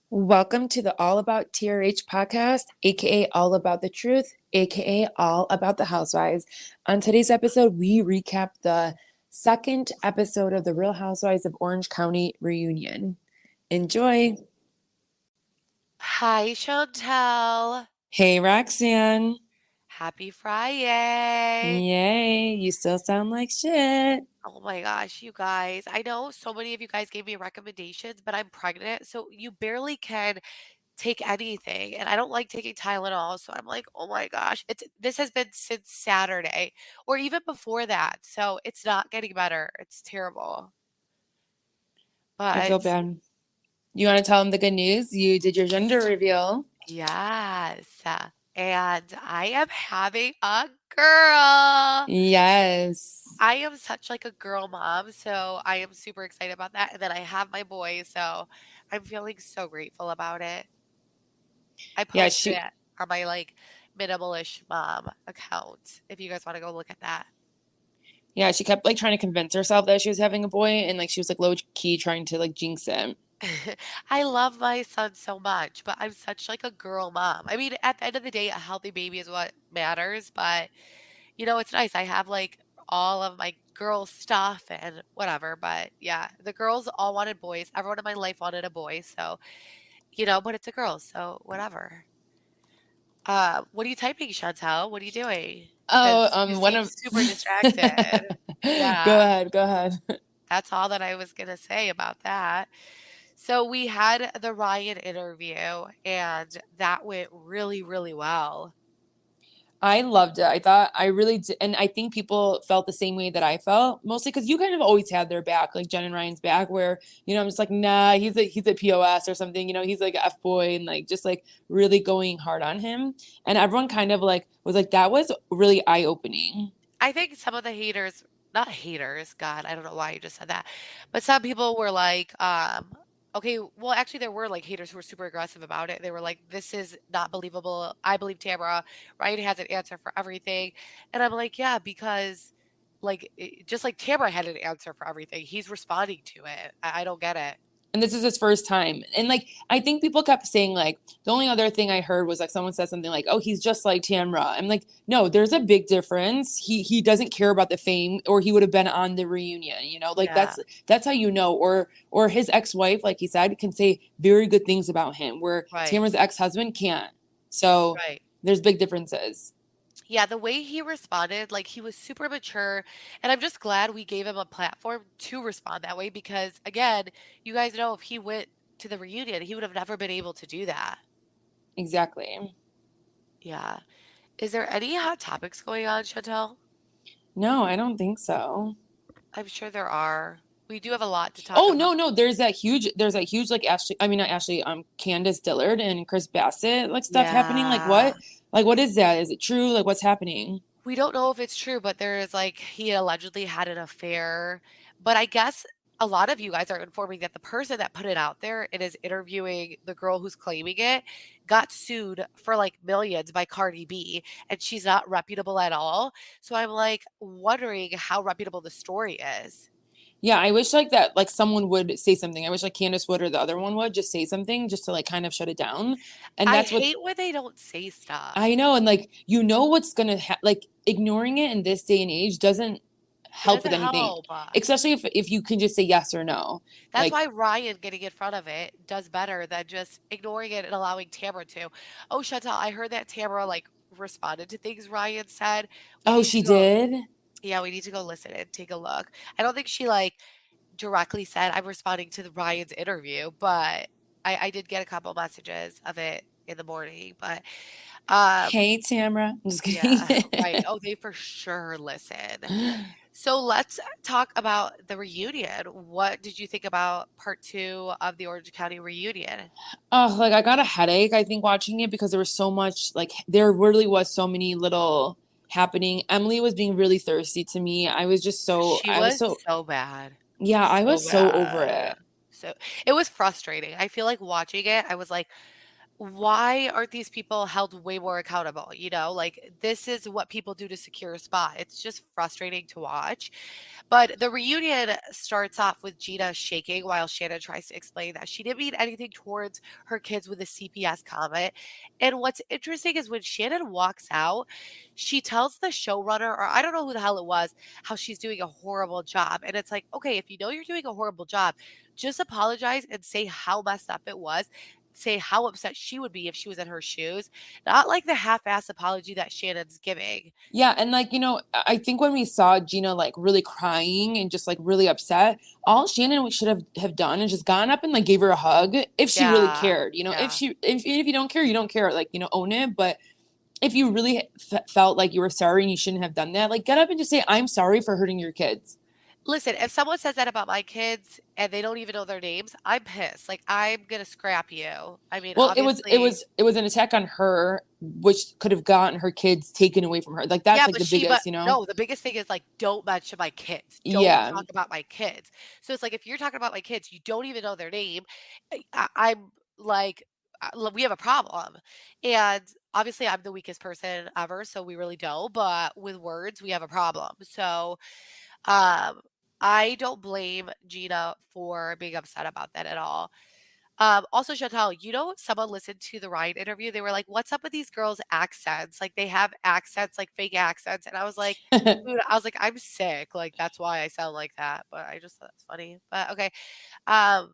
Welcome to the All About TRH podcast, aka All About the Truth, aka All About the Housewives. On today's episode, we recap the second episode of the Real Housewives of Orange County reunion. Enjoy. Hi, Chantel. Hey, Roxanne. Happy Friday. Yay, you still sound like shit. Oh my gosh, you guys. I know so many of you guys gave me recommendations, but I'm pregnant, so you barely can take anything. And I don't like taking Tylenol, so I'm like, oh my gosh. This has been since Saturday or even before that. So it's not getting better. It's terrible. I feel But bad. You want to tell them the good news? You did your gender reveal. yes. And I am having a girl. Yes. I am such like a girl mom, so I am super excited about that. And then I have my boy, so I'm feeling so grateful about it. I Yeah, posted she it on my like minimalish mom account if you guys want to go look at that. Yeah, she kept like trying to convince herself that she was having a boy and like she was like low key trying to like jinx it. I love my son so much, but I'm such like a girl mom. I mean, at the end of the day, a healthy baby is what matters, but it's nice. I have like all of my girl stuff and whatever, but yeah, the girls all wanted boys. Everyone in my life wanted a boy, so but it's a girl, so whatever. What are you typing, Chantel? What are you doing? Oh, Because you one seem of super distracted. Go Yeah, ahead, go ahead. that's all that I was gonna say about that. So we had the Ryan interview, and that went really, really well. I loved it. I thought I really did, and I think people felt the same way that I felt, mostly because you kind of always had their back, like Jen and Ryan's back, where I'm just like, nah, he's a POS or something, he's like a F boy, and like just like really going hard on him, and everyone kind of like was like that was really eye opening. I think some of the haters, not haters, God, I don't know why you just said that, but some people were like, okay, well, actually, there were like haters who were super aggressive about it. They were like, this is not believable. I believe Tamra. Ryan has an answer for everything. And I'm like, yeah, because just like Tamra had an answer for everything, he's responding to it. I don't get it. And this is his first time. And like I think people kept saying like the only other thing I heard was like someone said something like, "Oh, he's just like Tamra." I'm like, "No, there's a big difference. He doesn't care about the fame or he would have been on the reunion, you know? Like Yeah, that's how you know or his ex-wife like he said can say very good things about him where right, Tamra's ex-husband can't. So right. there's big differences. Yeah, the way he responded, like he was super mature. And I'm just glad we gave him a platform to respond that way because, again, you guys know if he went to the reunion, he would have never been able to do that. Exactly. Yeah. Is there any hot topics going on, Chantel? No, I don't think so. I'm sure there are. We do have a lot to talk Oh about. no, no, there's that huge like Ashley, I mean not Ashley, Candace Dillard and Chris Bassett like stuff happening. Like Yeah. what? Like what is that? Is it true? Like what's happening? We don't know if it's true, but there is like he allegedly had an affair. But I guess a lot of you guys are informing that the person that put it out there and is interviewing the girl who's claiming it got sued for like millions by Cardi B, and she's not reputable at all. So I'm like wondering how reputable the story is. Yeah, I wish like that like someone would say something. I wish like Candace would or the other one would just say something just to like kind of shut it down. And I that's what hate when they don't say I stuff. know. And like what's gonna like ignoring it in this day and age doesn't It help with doesn't anything. help. Especially if you can just say yes or no. That's Like why Ryan getting in front of it does better than just ignoring it and allowing Tamara to. Oh, Chantal, I heard that Tamara like responded to things Ryan said. We oh, need to she go. did? Yeah, we need to go listen and take a look. I don't think she like directly said I'm responding to the Ryan's interview, but I did get a couple messages of it in the morning. But um, Hey Tamara. I'm just yeah, kidding. right. Oh, they for sure listen. So let's talk about the reunion. What did you think about part two of the Orange County reunion? Oh, like I got a headache, I think, watching it because there was so much, like, there really was so many little happening. Emily was being really thirsty to me. She I was was so, so bad. yeah, I So was so over bad. it. So it was frustrating. I feel like watching it, I was like, why aren't these people held way more accountable? You know, like this is what people do to secure a spot. It's just frustrating to watch. But the reunion starts off with Gina shaking while Shannon tries to explain that she didn't mean anything towards her kids with a CPS comment. And what's interesting is when Shannon walks out, she tells the showrunner, or I don't know who the hell it was, how she's doing a horrible job. And it's like, okay, if you know you're doing a horrible job, just apologize and say how messed up it was. Say how upset she would be if she was in her shoes, not like the half ass apology that Shannon's giving. Yeah, and like, I think when we saw Gina like really crying and just like really upset, all Shannon should have done is just gone up and like gave her a hug if she really Yeah. cared. If Yeah. if you don't care, you don't care. Like, own it. But if you really felt like you were sorry and you shouldn't have done that, like get up and just say, I'm sorry for hurting your kids. Listen, if someone says that about my kids and they don't even know their names, I'm pissed. Like, I'm gonna scrap you. I mean, Well, obviously, it was an attack on her, which could have gotten her kids taken away from her. Like that's yeah, like but the she, but biggest. no, the biggest thing is like, don't mention my kids. Don't Yeah. talk about my kids. So it's like, if you're talking about my kids, you don't even know their name. I'm like, we have a problem. And obviously, I'm the weakest person ever. So we really don't. But with words, we have a problem. So, um, I don't blame Gina for being upset about that at all. Also, Chantal, someone listened to the Ryan interview. They were like, "What's up with these girls' accents? Like they have accents, like fake accents." And I was like, "Dude, I was like, I'm sick. Like that's why I sound like that." But I just thought it's funny. But okay. Um,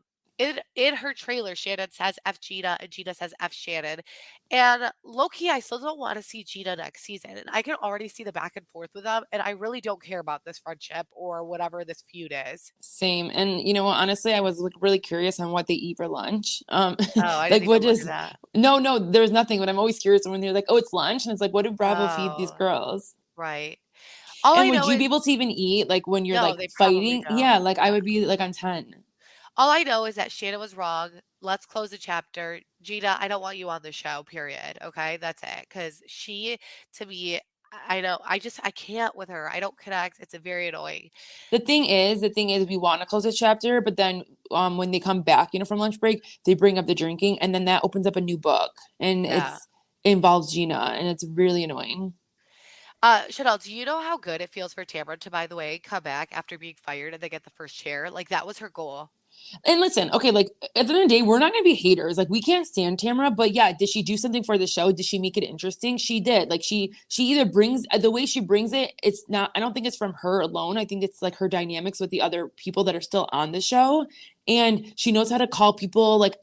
in her trailer, Shannon says F Gina and Gina says F Shannon. And low key, I still don't want to see Gina next season. And I can already see the back and forth with them. And I really don't care about this friendship or whatever this feud is. Same. And you know what, honestly, I was like really curious on what they eat for lunch. Oh, I Like didn't what even look at is that. no, there's nothing, but I'm always curious when they're like, oh, it's lunch, and it's like, what do Bravo feed these Oh, girls? right. All And I would know you be is able to even eat like when you're no, like they probably fighting? don't. Yeah, like I Yeah. would be like on 10. All I know is that Shannon was wrong. Let's close the chapter. Gina, I don't want you on the show, period. Okay? That's it. Because she, to me, I know, I can't with her. I don't connect. It's a very annoying. The thing is, we want to close the chapter, but then when they come back, from lunch break, they bring up the drinking, and then that opens up a new book, and Yeah. it involves Gina, and it's really annoying. Chanel, do you know how good it feels for Tamra to, by the way, come back after being fired and they get the first chair? Like, that was her goal. And listen, okay, like at the end of the day, we're not gonna be haters. Like we can't stand Tamara, but yeah, did she do something for the show? Did she make it interesting? She did. Like she either brings the way she brings it. It's not. I don't think it's from her alone. I think it's like her dynamics with the other people that are still on the show, and she knows how to call people like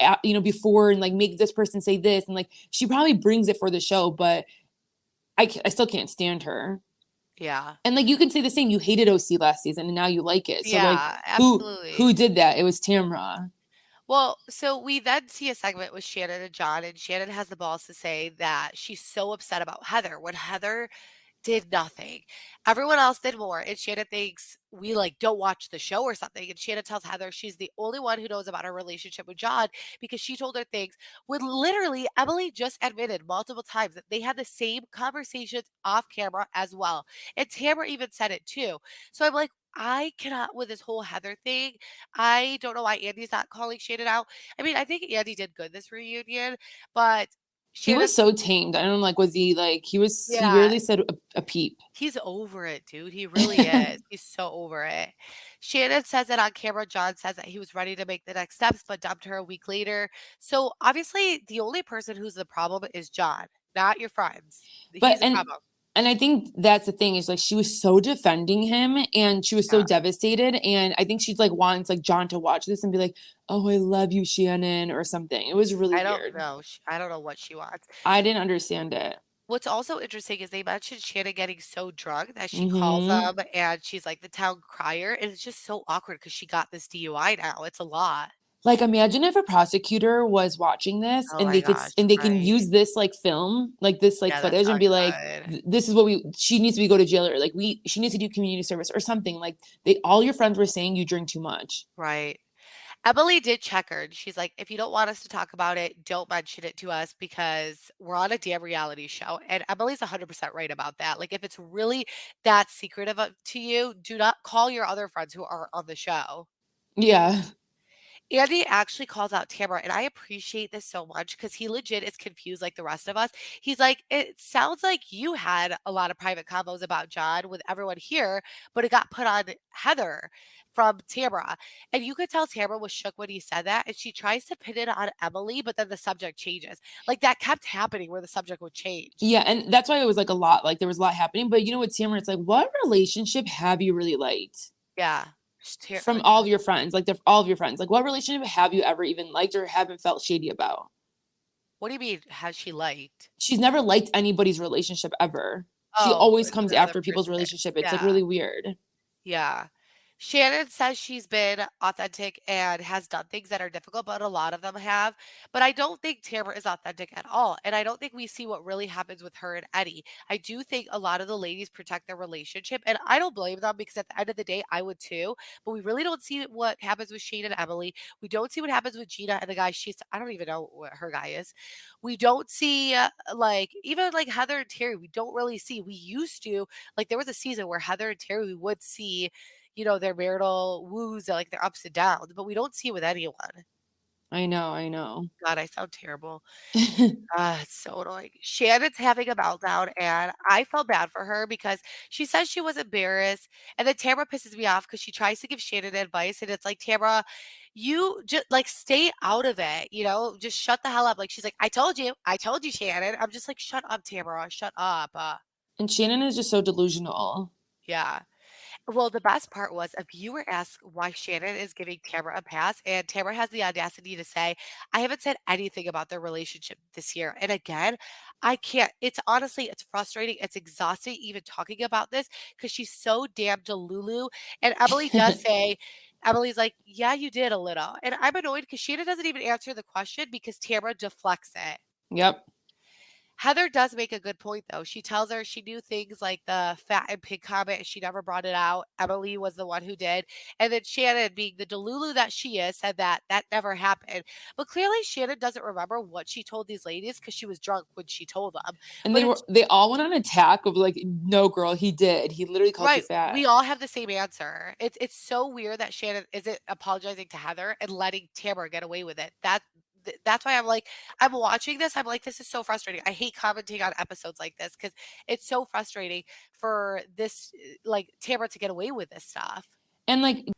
before and like make this person say this, and like she probably brings it for the show. But I still can't stand her. Yeah. And like you can say the same. You hated OC last season, and now you like it. So like Yeah, who absolutely. did that? It was Tamra. Well, so we then see a segment with Shannon and John, and Shannon has the balls to say that she's so upset about Heather when Heather did nothing. Everyone else did more, and Shannon thinks we like don't watch the show or something. And Shannon tells Heather she's the only one who knows about her relationship with John because she told her things when literally Emily just admitted multiple times that they had the same conversations off camera as well. And Tamara even said it too. So I'm like, I cannot with this whole Heather thing. I don't know why Andy's not calling Shannon out. I mean, I think Andy did good this reunion, but He Shannon, was so tamed. I don't know, like, was he like, he yeah, barely said a peep. he's over it, dude. He really is. He's so over it. Shannon says it on camera. John says that he was ready to make the next steps, but dumped her a week later. So obviously, the only person who's the problem is John, not your friends. But He's the problem. and I think that's the thing is like she was so defending him and she was so Yeah. devastated. And I think she's like wants like John to watch this and be like, oh, I love you, Shannon, or something. It was really I don't weird. know. I don't know what she wants. I didn't understand it. What's also interesting is they mentioned Shannon getting so drunk that she calls Hmm. them and she's like the town crier. And it's just so awkward because she got this DUI now. It's a lot. Like imagine if a prosecutor was watching this Oh and my they could gosh, and they can right. use this like film, like this like Yeah, that's footage and not be like, good. this is what she needs to be go to jail, or like she needs to do community service or something. Like they all your friends were saying you drink too much. Right. Emily did check her and she's like, if you don't want us to talk about it, don't mention it to us because we're on a damn reality show. And Emily's 100% right about that. Like, if it's really that secretive to you, do not call your other friends who are on the show. Yeah. Andy actually calls out Tamra, and I appreciate this so much because he legit is confused like the rest of us. He's like, "It sounds like you had a lot of private combos about John with everyone here, but it got put on Heather from Tamra." And you could tell Tamra was shook when he said that, and she tries to pin it on Emily, but then the subject changes. Like that kept happening where the subject would change. Yeah, and that's why it was like a lot. Like there was a lot happening. But you know what, Tamara? It's like, what relationship have you really liked Yeah. from all of your friends? Like all of your friends. Like what relationship have you ever even liked or haven't felt shady about? What do you mean, has she liked? She's never liked anybody's relationship ever. She Oh, always comes the other after people's person did. relationship. It's like Yeah. really weird. Yeah. Shannon says she's been authentic and has done things that are difficult, but a lot of them have. But I don't think Tamara is authentic at all. And I don't think we see what really happens with her and Eddie. I do think a lot of the ladies protect their relationship. And I don't blame them because at the end of the day, I would too. But we really don't see what happens with Shane and Emily. We don't see what happens with Gina and the guy I don't even know what her guy is. We don't see like, even like Heather and Terry, we don't really see. We used to, like, there was a season where Heather and Terry, we would see their marital woos, like their ups and downs, but we don't see it with anyone. I know, I know. God, I sound terrible. It's so annoying. Shannon's having a meltdown, and I felt bad for her because she says she was embarrassed. And then Tamara pisses me off because she tries to give Shannon advice, and it's like, Tamara, you just like stay out of it, just shut the hell up. Like she's like, I told you, Shannon. I'm just like, shut up, Tamara, shut up. And Shannon is just so delusional. Yeah. Well, the best part was a viewer asked why Shannon is giving Tamara a pass, and Tamara has the audacity to say, I haven't said anything about their relationship this year. And again, I can't. It's honestly, it's frustrating. It's exhausting even talking about this because she's so damn delulu. And Emily does say, Emily's like, yeah, you did a little. And I'm annoyed because Shannon doesn't even answer the question because Tamara deflects it. Yep. Heather does make a good point, though. She tells her she knew things like the fat and pig comment, and she never brought it out. Emily was the one who did. And then Shannon, being the Delulu that she is, said that that never happened. But clearly, Shannon doesn't remember what she told these ladies because she was drunk when she told them. And But it's they all went on attack of like, no girl, he did. He literally called you right. fat. We all have the same answer. It's so weird that Shannon isn't apologizing to Heather and letting Tamara get away with it. That's why I'm like, I'm watching this. I'm like, this is so frustrating. I hate commenting on episodes like this because it's so frustrating for this, like Tamara to get away with this stuff. And like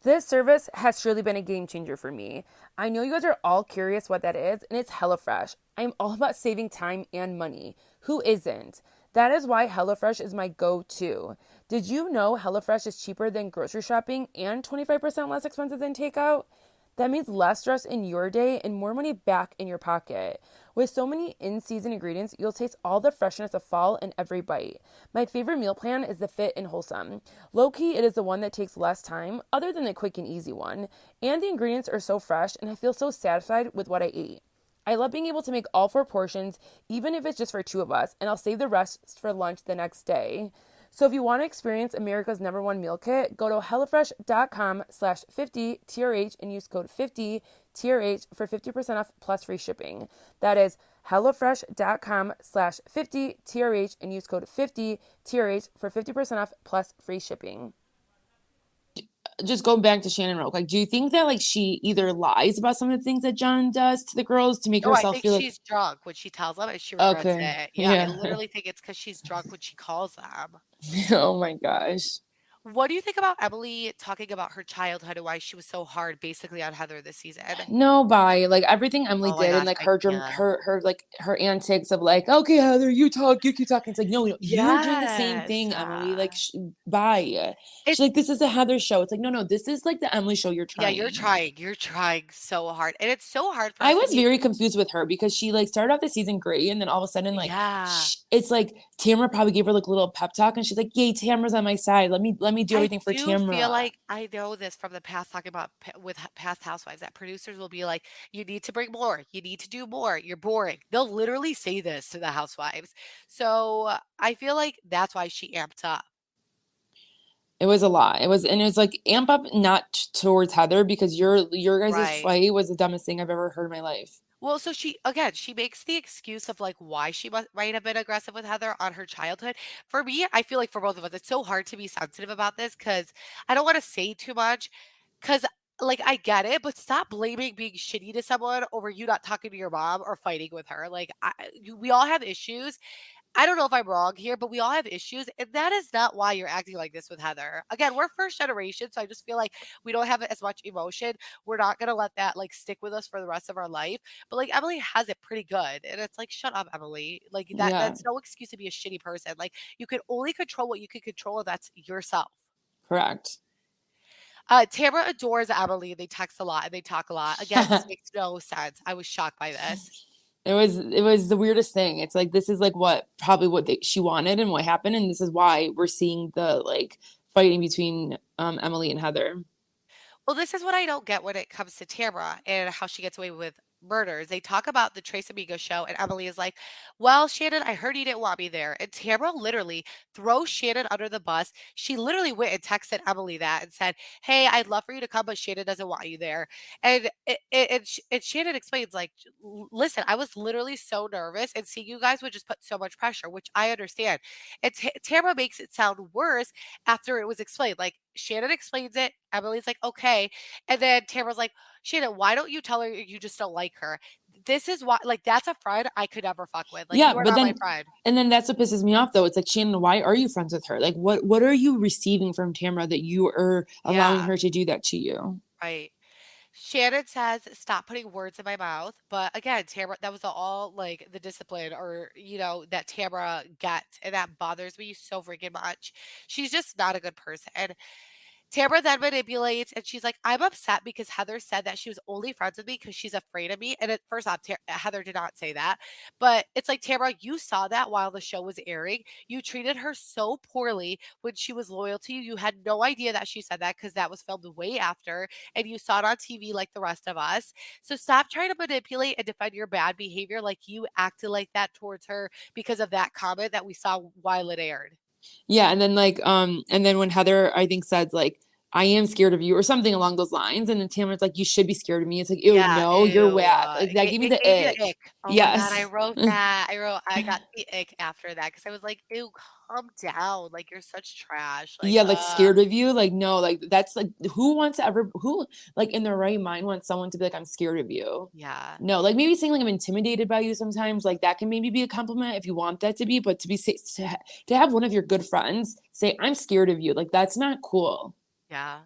This service has surely been a game changer for me. I know you guys are all curious what that is, and it's HelloFresh. I'm all about saving time and money. Who isn't? That is why HelloFresh is my go-to. Did you know HelloFresh is cheaper than grocery shopping and 25% less expensive than takeout? That means less stress in your day and more money back in your pocket. With so many in-season ingredients, you'll taste all the freshness of fall in every bite. My favorite meal plan is the Fit and Wholesome. Low-key, it is the one that takes less time, other than the quick and easy one. And the ingredients are so fresh, and I feel so satisfied with what I eat. I love being able to make all 4 portions, even if it's just for 2 of us, and I'll save the rest for lunch the next day. So if you want to experience America's #1 meal kit, go to HelloFresh.com/50TRH and use code 50TRH for 50% off plus free shipping. That is HelloFresh.com/50TRH and use code 50TRH for 50% off plus free shipping. just going back to Shannon real quick, do you think that like she either lies about some of the things that John does to the girls to make No, I herself think feel like she's drunk when she tells them and she regrets okay, it. Yeah, I yeah. literally think it's because she's drunk when she calls them. Oh my gosh. What do you think about Emily talking about her childhood and why she was so hard basically on Heather this season? No, bye. Like everything Emily Oh my did and gosh, like I can't. her like her antics of like, okay, Heather, you talk, you keep talking. It's like, no, no, you're doing the same Yes. thing, Emily. Like, bye. She's It's like, this is a Heather show. It's like, no, no, this is like the Emily show. You're yeah, you're trying. trying. You're trying so hard. And it's so hard for I us to was be very confused with her because she like started off the season great, and then all of a sudden, like, yeah. it's like Tamara probably gave her like a little pep talk, and she's like, "Yay, Tamara's on my side. Let me do I everything for do feel Tamara." like I know this from the past talking about past housewives that producers will be like, you need to bring more. You need to do more. You're boring. They'll literally say this to the housewives. So I feel like that's why she amped up. It was a lot. It was like amp up not towards Heather because your guys' Right. fight was the dumbest thing I've ever heard in my life. Well, so she makes the excuse of like why she might have been aggressive with Heather on her childhood. For me, I feel like for both of us, it's so hard to be sensitive about this because I don't want to say too much because like, I get it, but stop blaming being shitty to someone over you not talking to your mom or fighting with her. Like, we all have issues. I don't know if I'm wrong here, but we all have issues, and that is not why you're acting like this with Heather. Again, we're first generation, so I just feel like we don't have as much emotion. We're not gonna let that like stick with us for the rest of our life. But like Emily has it pretty good, and it's like, shut up, Emily. Like Yeah, that's no excuse to be a shitty person. Like you can only control what you can control, and that's yourself. correct. Tamara adores Emily. They text a lot and they talk a lot. Again, this makes no sense. I was shocked by this. It was the weirdest thing. It's like this is like what probably what she wanted and what happened, and this is why we're seeing the like fighting between Emily and Heather. Well, this is what I don't get when it comes to Tamra and how she gets away with murders. They talk about the Trace Amigo show, and Emily is like, "Well, Shannon, I heard you didn't want me there." And Tamra literally throws Shannon under the bus. She literally went and texted Emily that and said, "Hey, I'd love for you to come, but Shannon doesn't want you there." And Shannon explains, like, Listen, I was literally so nervous, and seeing you guys would just put so much pressure, which I understand." And Tamra makes it sound worse after it was explained. Like Shannon explains it, Emily's like, okay. And then Tamara's like, Shannon, why don't you tell her you just don't like her? This is why, like, that's a friend I could never fuck with. Like, Yeah, you are but not my then friend. and then that's what pisses me off though. It's like Shannon, why are you friends with her? Like what are you receiving from Tamara that you are allowing Yeah, her to do that to you? right. Shannon says, stop putting words in my mouth. But again, Tamara, that was all like the discipline or, that Tamara gets. And that bothers me so freaking much. She's just not a good person. Tamara then manipulates and she's like, I'm upset because Heather said that she was only friends with me because she's afraid of me. And first off, Heather did not say that. But it's like, Tamara, you saw that while the show was airing. You treated her so poorly when she was loyal to you. You had no idea that she said that because that was filmed way after. And you saw it on TV like the rest of us. So stop trying to manipulate and defend your bad behavior like you acted like that towards her because of that comment that we saw while it aired. Yeah, and then like and then when Heather I think says like I am scared of you or something along those lines, and then Tamara's like you should be scared of me. It's like ew Yeah, no, you're ew, whack. Like that gave me it the gave me ick. the ick. Oh my god, I Yes. wrote that. I got the ick after that because I was like, "Ew, calm down, like, you're such trash." Like, Yeah, like scared of you. Like, no, like that's like who wants to ever who like in their right mind wants someone to be like, I'm scared of you. yeah, No, like maybe saying like I'm intimidated by you sometimes, like that can maybe be a compliment if you want that to be, but to be to have one of your good friends say, I'm scared of you, like that's not cool. yeah.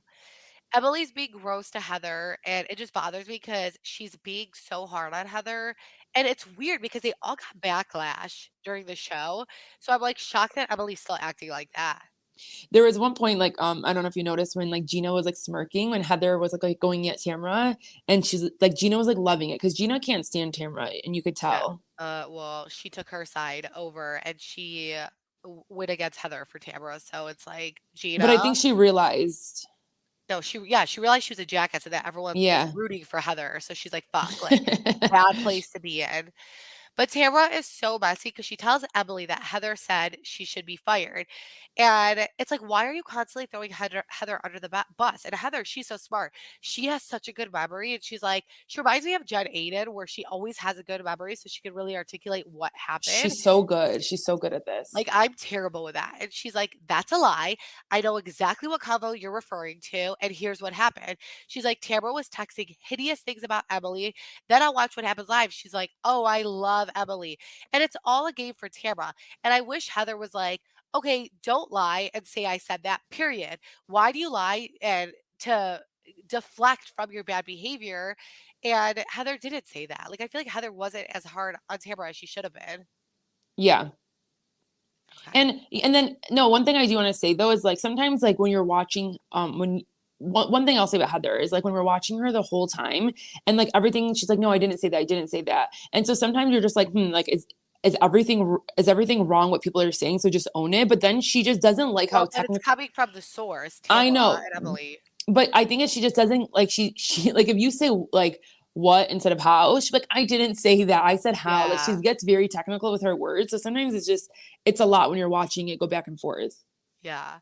Emily's being gross to Heather, and it just bothers me because she's being so hard on Heather, and it's weird because they all got backlash during the show, so I'm, like, shocked that Emily's still acting like that. There was one point like I don't know if you noticed when like Gina was like smirking when Heather was like going at Tamra, and she's like Gina was like loving it because Gina can't stand Tamra and you could Yeah. tell. Well, she took her side over, and she went against Heather for Tamara. So it's like But I Gina. think she realized, No, she realized she was a jackass and that everyone was yeah. rooting for Heather. So she's like, "Fuck, like bad place to be in." But Tamara is so messy because she tells Emily that Heather said she should be fired. And it's like, why are you constantly throwing Heather under the bus? And Heather, she's so smart. She has such a good memory. And she's like, she reminds me of Jen Aiden, where she always has a good memory. So she can really articulate what happened. She's so good. She's so good at this. Like, I'm terrible with that. And she's like, that's a lie. I know exactly what convo you're referring to. And here's what happened. She's like, Tamara was texting hideous things about Emily. Then I'll watch what happens live. She's like, oh, I love Emily. And it's all a game for Tamara. And I wish Heather was like, okay, don't lie and say I said that, period. Why do you lie? And to deflect from your bad behavior. And Heather didn't say that. Like, I feel like Heather wasn't as hard on Tamara as she should have been. Yeah. Okay. And then no, one thing I do want to say though is like sometimes like when you're watching when one thing I'll say about Heather is like when we're watching her the whole time and like everything she's like no I didn't say that I didn't say that, and so sometimes you're just like like is everything wrong what people are saying, so just own it, but then she just doesn't like how Well, but it's technical. coming from the source, I Tamara know, and Emily. but I think she just doesn't like she like if you say like what instead of how, she's like I didn't say that I said how, like she Yeah, gets very technical with her words, so sometimes it's a lot when you're watching it go back and forth. yeah.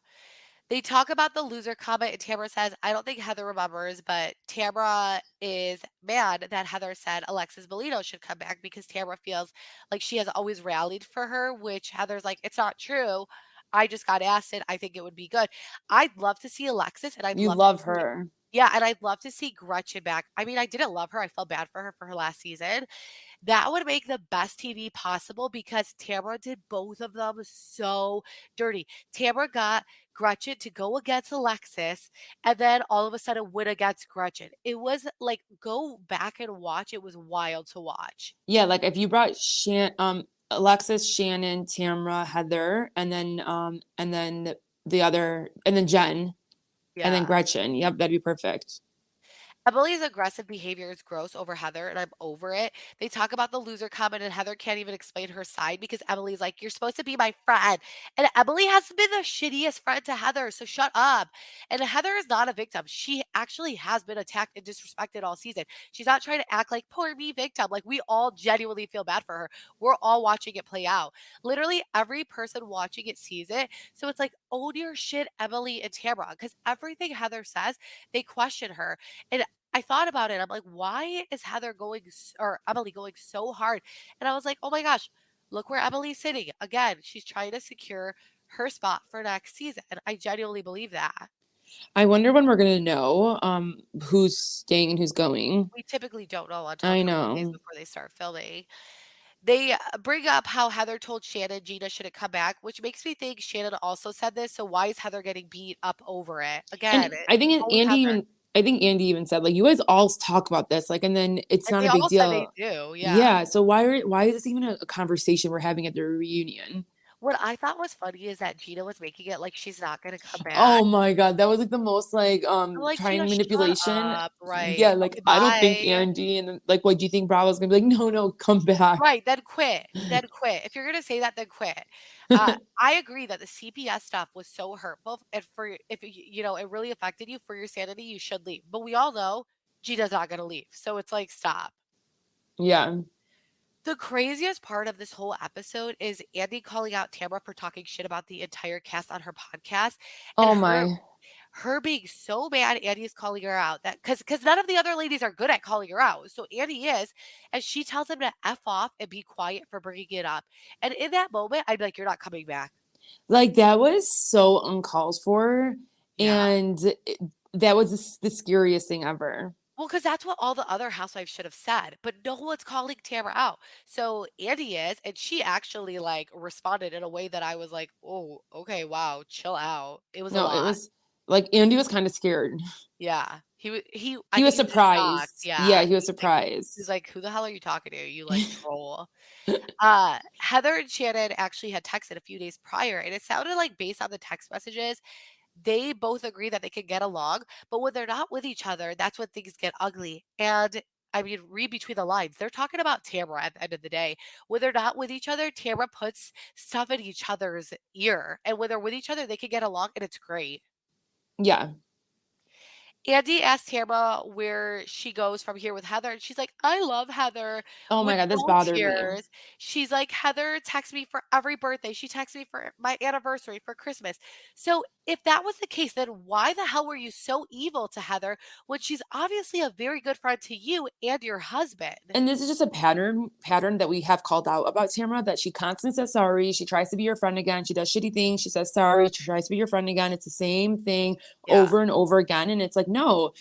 They talk about the loser comment, and Tamara says, I don't think Heather remembers, but Tamara is mad that Heather said Alexis Bolito should come back because Tamara feels like she has always rallied for her, which Heather's like, it's not true. I just got asked it. I think it would be good. I'd love to see Alexis, and I'd You love to love see her. Yeah, and I'd love to see Gretchen back. I mean, I didn't love her. I felt bad for her last season. That would make the best TV possible because Tamra did both of them so dirty. Tamra got Gretchen to go against Alexis and then all of a sudden win against Gretchen. It was like, go back and watch. It was wild to watch. Yeah, like if you brought Alexis, Shannon, Tamra, Heather, and then the other and then Jen and then Yeah. Gretchen. Yep, that'd be perfect. Emily's aggressive behavior is gross over Heather, and I'm over it. They talk about the loser comment, and Heather can't even explain her side because Emily's like, "You're supposed to be my friend." And Emily has been the shittiest friend to Heather, so shut up. And Heather is not a victim. She actually has been attacked and disrespected all season. She's not trying to act like poor me victim. Like, we all genuinely feel bad for her. We're all watching it play out. Literally, every person watching it sees it. So it's like, own your shit, Emily and Tamara, because everything Heather says, they question her. And I thought about it. I'm like, why is Heather going or Emily going so hard? And I was like, oh my gosh, look where Emily's sitting. Again, she's trying to secure her spot for next season. And I genuinely believe that. I wonder when we're gonna know who's staying and who's going. We typically don't know until a I couple days know. before they start filming. They bring up how Heather told Shannon Gina shouldn't come back, which makes me think Shannon also said this. So why is Heather getting beat up over it? Again, And I think own Heather. Andy even said like you guys all talk about this like and then it's And not they a big all said they deal. do. Yeah. Yeah, so why is this even a conversation we're having at the reunion? What I thought was funny is that Gina was making it like she's not gonna come back. Oh my God, that was like the most like I'm like, "Gina, trying shut manipulation. up." Right. Yeah, like "Okay, I don't think bye." Andy and then like what do you think Bravo's gonna be like, no, come back. Right, then quit. Then quit. If you're gonna say that, then quit. I agree that the CPS stuff was so hurtful, and for if it really affected you for your sanity, you should leave. But we all know Gina's not gonna leave, so it's like, stop. Yeah. The craziest part of this whole episode is Andy calling out Tamara for talking shit about the entire cast on her podcast, and Oh her being so mad Andy is calling her out that because none of the other ladies are good at calling her out. So Andy is, and she tells him to F off and be quiet for bringing it up. And in that moment, I'd be like, you're not coming back. like that was so uncalled for Yeah. and that was the scariest thing ever. Well, because that's what all the other housewives should have said, but no one's calling Tamara out. So Andy is, and she actually like responded in a way that I was like, oh, okay, wow, chill out. It was a No, it lot. was like Andy was kind of scared. Yeah. He I He think was he was in shock. surprised. Yeah. Yeah, he was He was surprised. like, "Who the hell are you talking to? You, like, troll." Heather and Shannon actually had texted a few days prior, and it sounded like based on the text messages, they both agree that they can get along, but when they're not with each other, that's when things get ugly. And I mean, read between the lines. They're talking about Tamara at the end of the day. When they're not with each other, Tamara puts stuff in each other's ear. And when they're with each other, they can get along, and it's great. Yeah. Andy asked Tamara where she goes from here with Heather, and she's like, "I love Heather," Oh with my God, this no bothered me. tears. She's like, "Heather texts me for every birthday. She texts me for my anniversary, for Christmas." So, if that was the case, then why the hell were you so evil to Heather when she's obviously a very good friend to you and your husband? And this is just a pattern that we have called out about Tamara that she constantly says sorry. She tries to be your friend again. She does shitty things. She says sorry. She tries to be your friend again. It's the same thing Yeah. over and over again. And it's like, no,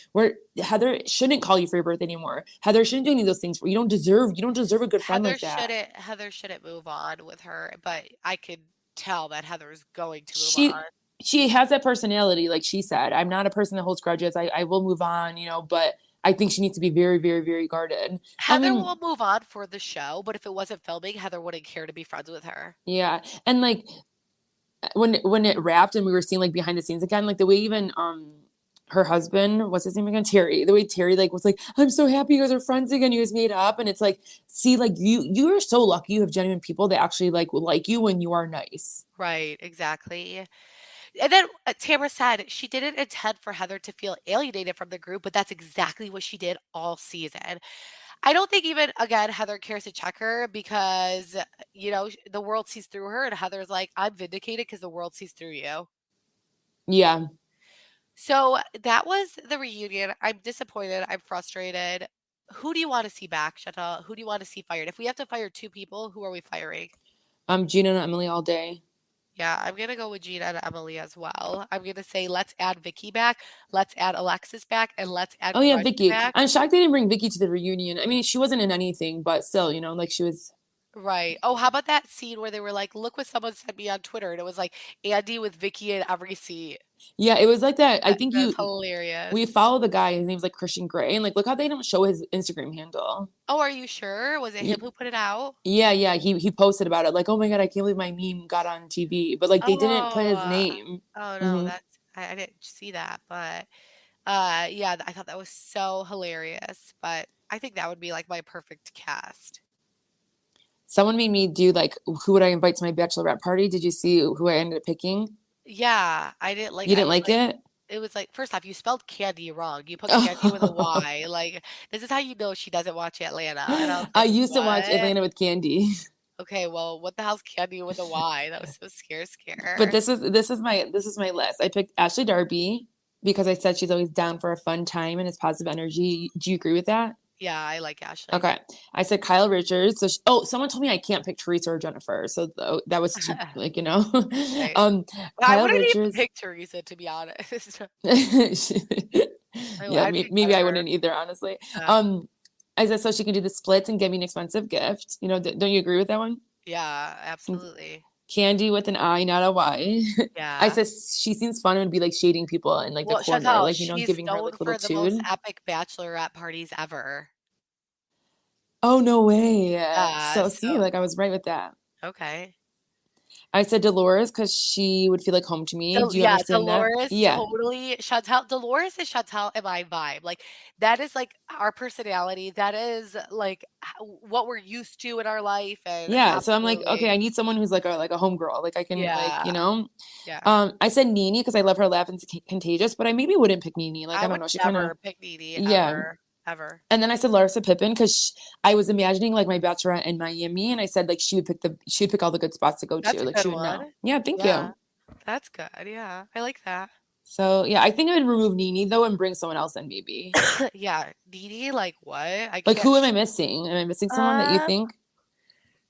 Heather shouldn't call you for your birthday anymore. Heather shouldn't do any of those things for you. You don't deserve a good friend like that. Heather shouldn't move on with her, but I could tell that Heather's going to move She on. she has that personality, like she said. I'm not a person that holds grudges. I will move on, but I think she needs to be very, very, very guarded. I Heather mean, will move on for the show, but if it wasn't filming, Heather wouldn't care to be friends with her. yeah. And like when it wrapped and we were seeing like behind the scenes again, like the way even her husband, what's his name again? Terry. The way Terry like was like, I'm so happy you guys are friends again. You guys made up. And it's like, see, like you are so lucky you have genuine people that actually like will like you when you are nice. Right, exactly. And then Tamara said she didn't intend for Heather to feel alienated from the group, but that's exactly what she did all season. I don't think even, again, Heather cares to check her because, the world sees through her, and Heather's like, I'm vindicated because the world sees through you. Yeah. So that was the reunion. I'm disappointed. I'm frustrated. Who do you want to see back, Chantal? Who do you want to see fired? If we have to fire two people, who are we firing? Gina and Emily all day. Yeah, I'm gonna go with Gina and Emily as well. I'm gonna say let's add Vicky back, let's add Alexis back, and let's add Oh yeah, Gretchen Vicky. back. I'm shocked they didn't bring Vicky to the reunion. I mean, she wasn't in anything, but still, like she was. Right. Oh, how about that scene where they were like, "Look what someone sent me on Twitter," and it was like Andy with Vicky in every seat. Yeah, it was like that. I think That's we hilarious. follow the guy. His name's like Christian Grey, and like look how they don't show his Instagram handle. Oh, are you sure? Was it him Y- who put it out? Yeah, yeah. He posted about it, like, oh my God, I can't believe my meme got on TV, but like they didn't put his Oh, name. oh no, Hmm. I didn't see that, but yeah, I thought that was so hilarious. But I think that would be like my perfect cast. Someone made me do like, who would I invite to my bachelorette party? Did you see who I ended up picking? Yeah, I didn't like. You I didn't was like like, it? it was like first off, you spelled candy wrong. You put candy with a Y. Like this is how you know she doesn't watch Atlanta. And I was I like, used to watch what? Atlanta with Candy. Okay, well, what the hell's candy with a Y? That was so But scare. this is my list. I picked Ashley Darby because I said she's always down for a fun time and has positive energy. Do you agree with that? Yeah, I like Ashley. Okay. I said Kyle Richards. So someone told me I can't pick Teresa or Jennifer. So that was too like Right. um I Kyle wouldn't even Richards. pick Teresa to be honest. Yeah, I'd pick maybe I Jennifer. wouldn't either, honestly. Yeah. Um, I said so she can do the splits and get me an expensive gift. Don't you agree with that one? Yeah, absolutely. Candy with an I, not a Y. I Yeah. said she seems fun and would be like shading people in like the Well, corner, Chantal, like she's giving her known like little for the most tune. epic bachelorette parties ever. Oh no way. Yeah, So see, so like I was right with that. okay. I said Dolores because she would feel like home to me. Do you Yeah, understand that? Dolores Yeah. totally Chantal Dolores is Chantal and my vibe. Like that is like our personality. That is like what we're used to in our life and Yeah. So I'm like, okay, absolutely. I need someone who's like a homegirl. Like I can Yeah. Yeah. I said Nene because I love her laugh and it's contagious, but I maybe wouldn't pick Nene. Like I I don't would know. She kind of never pick Nene yeah. ever. Ever. And then I said Larsa Pippen because I was imagining like my bachelorette in Miami, and I said like she would pick all the good spots to go That's to. a Like good she would know. one. Yeah, thank Yeah. you. That's good. Yeah. I like that. So yeah, I think I would remove Nene though and bring someone else in maybe. Yeah. Nene, like what? I Like can't. who am I missing? Am I missing someone that you Um, think?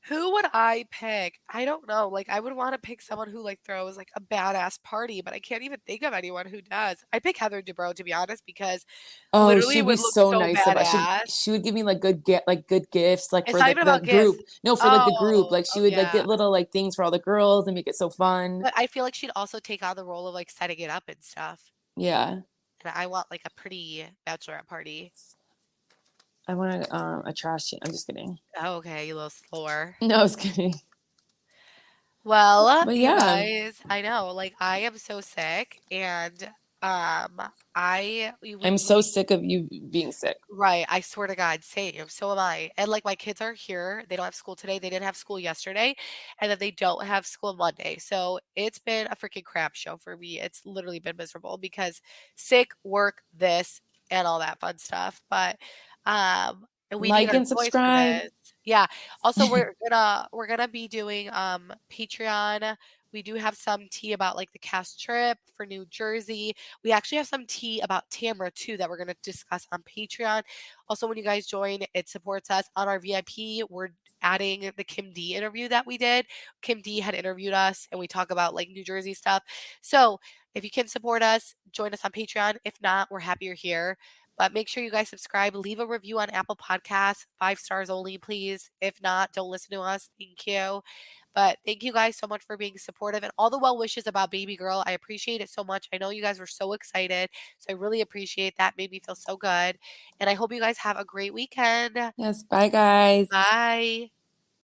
who would I pick? I don't know. Like, I would want to pick someone who like throws like a badass party, but I can't even think of anyone who does. I pick Heather Dubrow to be honest because Oh, literally she'd be would look so so nice about badass. she would give me like good gifts like It's for not like even the about gifts. group. No, for like the group. Oh, Like she oh would like yeah. get little like things for all the girls and make it so fun. But I feel like she'd also take on the role of like setting it up and stuff. Yeah. And I want like a pretty bachelorette party. I want a trash can. I'm just kidding. Oh, okay, you little slower. No, I was kidding. Well, But you yeah, guys, I know, like I am so sick and I I'm so sick of you being sick. right, I swear to God, same. So am I. And like my kids are here. They don't have school today. They didn't have school yesterday, and then they don't have school Monday. So it's been a freaking crap show for me. It's literally been miserable because sick, work, this, and all that fun stuff. But and we need Like our and joys for subscribe. this. Yeah. Also, we're gonna be doing Patreon. We do have some tea about like the cast trip for New Jersey. We actually have some tea about Tamra too that we're going to discuss on Patreon. Also, when you guys join, it supports us on our VIP. We're adding the Kim D interview that we did. Kim D had interviewed us and we talk about like New Jersey stuff. So if you can support us, join us on Patreon. If not, we're happy you're here. But make sure you guys subscribe, leave a review on Apple Podcasts, 5 stars only, please. If not, don't listen to us. Thank you. But thank you guys so much for being supportive and all the well wishes about baby girl. I appreciate it so much. I know you guys were so excited. So I really appreciate that. Made me feel so good. And I hope you guys have a great weekend. Yes, bye guys. Bye.